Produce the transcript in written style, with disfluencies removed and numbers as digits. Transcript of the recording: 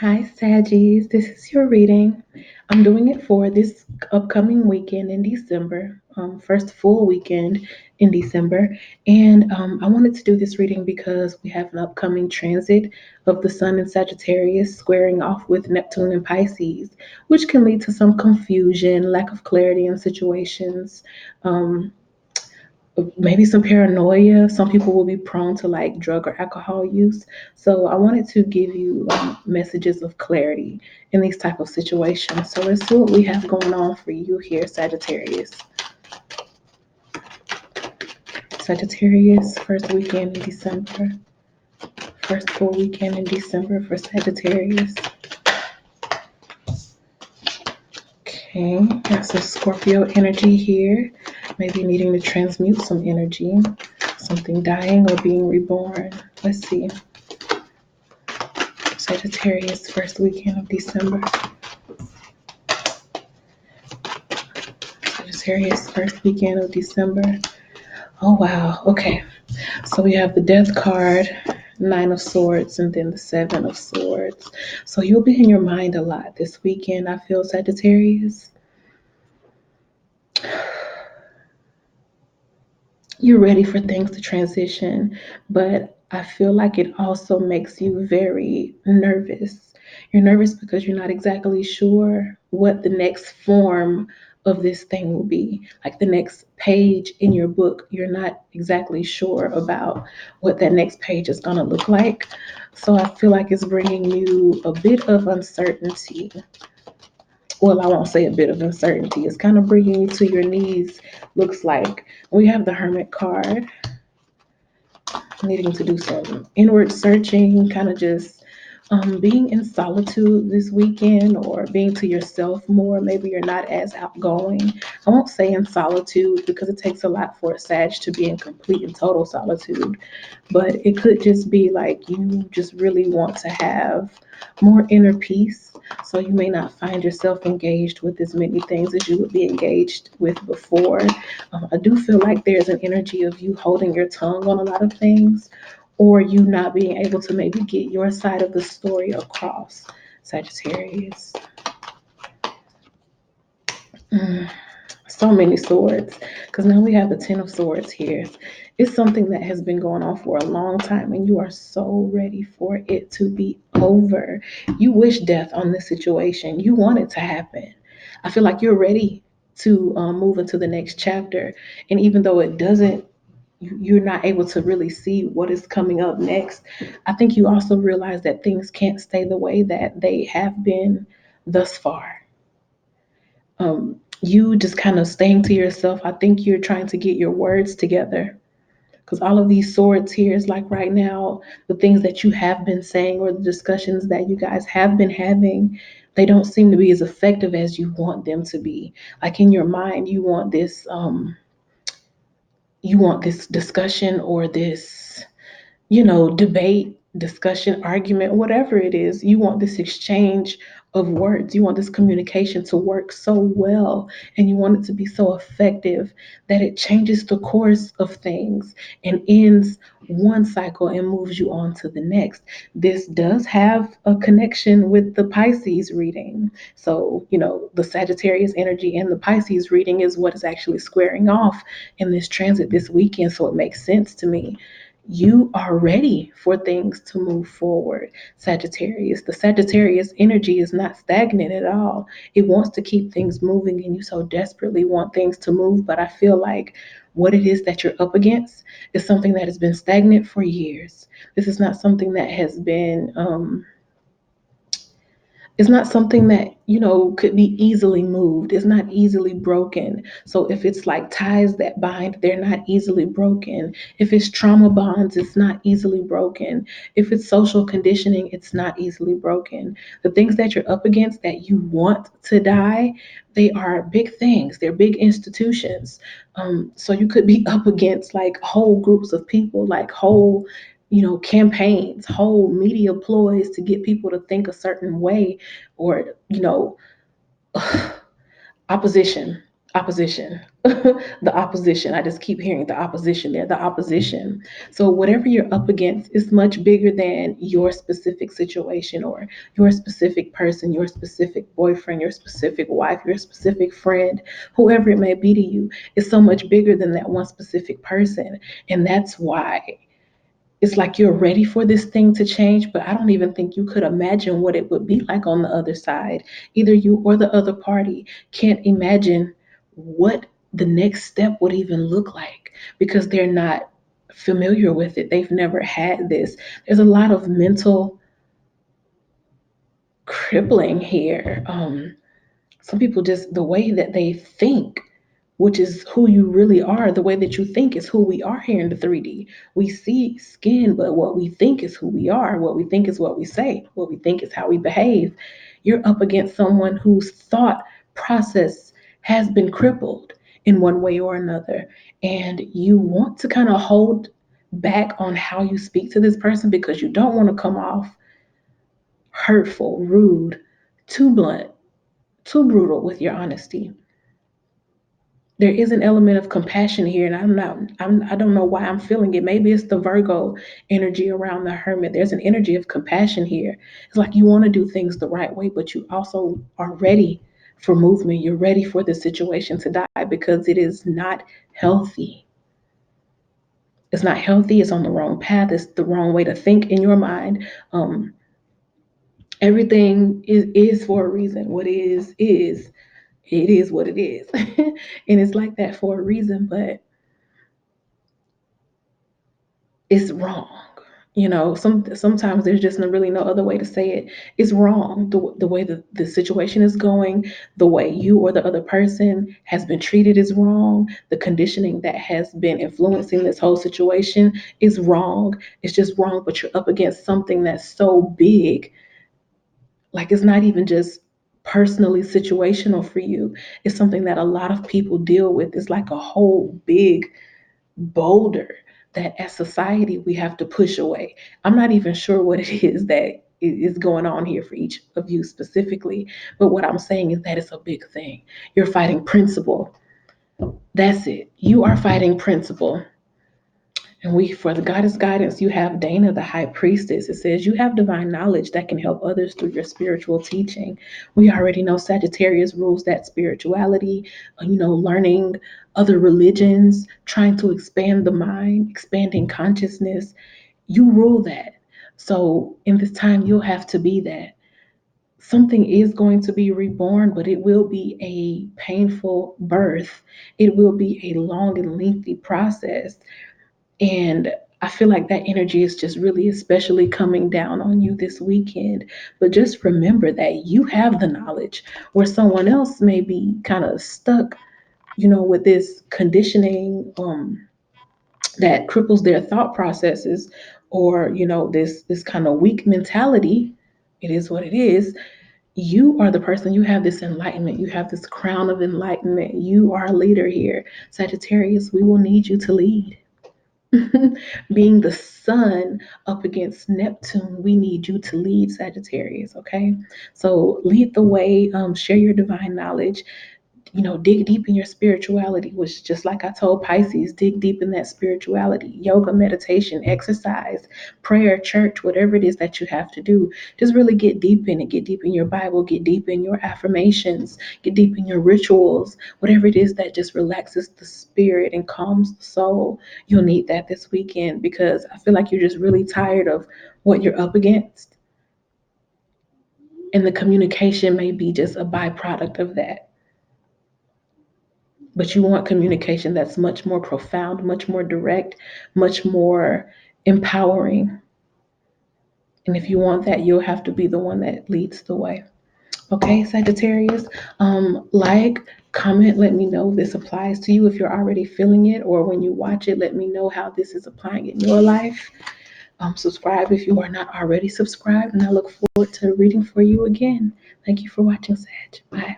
Hi, Saggies. This is your reading. I'm doing it for this upcoming weekend in December, first full weekend in December. And I wanted to do this reading because we have an upcoming transit of the Sun in Sagittarius squaring off with Neptune and Pisces, which can lead to some confusion, lack of clarity in situations. Um, Maybe some paranoia. Some people will be prone to like drug or alcohol use. So I wanted to give you messages of clarity in these type of situations. So let's see what we have going on for you here, Sagittarius. Sagittarius, first weekend in December. First full weekend in December for Sagittarius. Okay, got some Scorpio energy here. Maybe needing to transmute some energy, something dying or being reborn. Let's see. Sagittarius, first weekend of December. Sagittarius, first weekend of December. Oh, wow. Okay. So we have the Death card, Nine of Swords, and then the Seven of Swords. So you'll be in your mind a lot this weekend, I feel, Sagittarius. You're ready for things to transition, but I feel like it also makes you very nervous. You're nervous because you're not exactly sure what the next form of this thing will be. Like the next page in your book, you're not exactly sure about what that next page is going to look like. So I feel like it's bringing you a bit of uncertainty. Well, I won't say a bit of uncertainty. It's kind of bringing you to your knees, looks like. We have the Hermit card, needing to do some inward searching, kind of just being in solitude this weekend or being to yourself more. Maybe you're not as outgoing. I won't say in solitude because it takes a lot for a Sag to be in complete and total solitude, but it could just be like you just really want to have more inner peace. So you may not find yourself engaged with as many things as you would be engaged with before. I do feel like there's an energy of you holding your tongue on a lot of things, or you not being able to maybe get your side of the story across, Sagittarius. Mm, so many swords, because now we have the Ten of Swords here. It's something that has been going on for a long time, and you are so ready for it to be over. You wish death on this situation. You want it to happen. I feel like you're ready to move into the next chapter, and even though it doesn't, you're not able to really see what is coming up next. I think you also realize that things can't stay the way that they have been thus far. You just kind of staying to yourself. I think you're trying to get your words together because all of these swords here is like right now, the things that you have been saying or the discussions that you guys have been having, they don't seem to be as effective as you want them to be. Like in your mind, you want this discussion or this debate, discussion, argument, whatever it is. You want this exchange of words. You want this communication to work so well and you want it to be so effective that it changes the course of things and ends one cycle and moves you on to the next. This does have a connection with the Pisces reading. So, the Sagittarius energy and the Pisces reading is what is actually squaring off in this transit this weekend. So it makes sense to me. You are ready for things to move forward, Sagittarius. The Sagittarius energy is not stagnant at all. It wants to keep things moving, and you so desperately want things to move. But I feel like what it is that you're up against is something that has been stagnant for years. This is not something that has been it's not something that, could be easily moved. It's not easily broken. So if it's like ties that bind, they're not easily broken. If it's trauma bonds, it's not easily broken. If it's social conditioning, it's not easily broken. The things that you're up against that you want to die, they are big things. They're big institutions. So you could be up against like whole groups of people, like whole campaigns, whole media ploys to get people to think a certain way or, opposition. opposition. The opposition. I just keep hearing the opposition there, the opposition. So whatever you're up against is much bigger than your specific situation or your specific person, your specific boyfriend, your specific wife, your specific friend, whoever it may be to you. It's so much bigger than that one specific person. And that's why it's like you're ready for this thing to change, but I don't even think you could imagine what it would be like on the other side. Either you or the other party can't imagine what the next step would even look like because they're not familiar with it. They've never had this. There's a lot of mental crippling here. Some people just the way that they think, which is who you really are, the way that you think is who we are here in the 3D. We see skin, but what we think is who we are. What we think is what we say. What we think is how we behave. You're up against someone whose thought process has been crippled in one way or another. And you want to kind of hold back on how you speak to this person because you don't want to come off hurtful, rude, too blunt, too brutal with your honesty. There is an element of compassion here, and I don't know why I'm feeling it. Maybe it's the Virgo energy around the hermit. There's an energy of compassion here. It's like you want to do things the right way, but you also are ready for movement. You're ready for the situation to die because it is not healthy. It's not healthy. It's on the wrong path. It's the wrong way to think in your mind. Everything is for a reason. What is. It is what it is. And it's like that for a reason, but it's wrong. Sometimes there's just really no other way to say it. It's wrong. The way the situation is going, the way you or the other person has been treated is wrong. The conditioning that has been influencing this whole situation is wrong. It's just wrong, but you're up against something that's so big. Like it's not even just personally situational for you. It's something that a lot of people deal with. It's like a whole big boulder that as society we have to push away. I'm not even sure what it is that is going on here for each of you specifically, but what I'm saying is that it's a big thing. You're fighting principle. That's it. You are fighting principle. And for the goddess guidance, you have Dana, the high priestess. It says you have divine knowledge that can help others through your spiritual teaching. We already know Sagittarius rules that spirituality, learning other religions, trying to expand the mind, expanding consciousness. You rule that. So in this time, you'll have to be that. Something is going to be reborn, but it will be a painful birth. It will be a long and lengthy process, and I feel like that energy is just really especially coming down on you this weekend. But just remember that you have the knowledge where someone else may be kind of stuck, with this conditioning that cripples their thought processes or, this kind of weak mentality. It is what it is. You are the person, you have this enlightenment, you have this crown of enlightenment. You are a leader here. Sagittarius, we will need you to lead. Being the sun up against Neptune, we need you to lead Sagittarius, okay? So lead the way, share your divine knowledge, dig deep in your spirituality, which just like I told Pisces, dig deep in that spirituality, yoga, meditation, exercise, prayer, church, whatever it is that you have to do. Just really get deep in it. Get deep in your Bible, get deep in your affirmations, get deep in your rituals, whatever it is that just relaxes the spirit and calms the soul. You'll need that this weekend because I feel like you're just really tired of what you're up against. And the communication may be just a byproduct of that. But you want communication that's much more profound, much more direct, much more empowering. And if you want that, you'll have to be the one that leads the way. Okay, Sagittarius, like, comment, let me know if this applies to you, if you're already feeling it, or when you watch it, let me know how this is applying in your life. Subscribe if you are not already subscribed, and I look forward to reading for you again. Thank you for watching, Sag. Bye.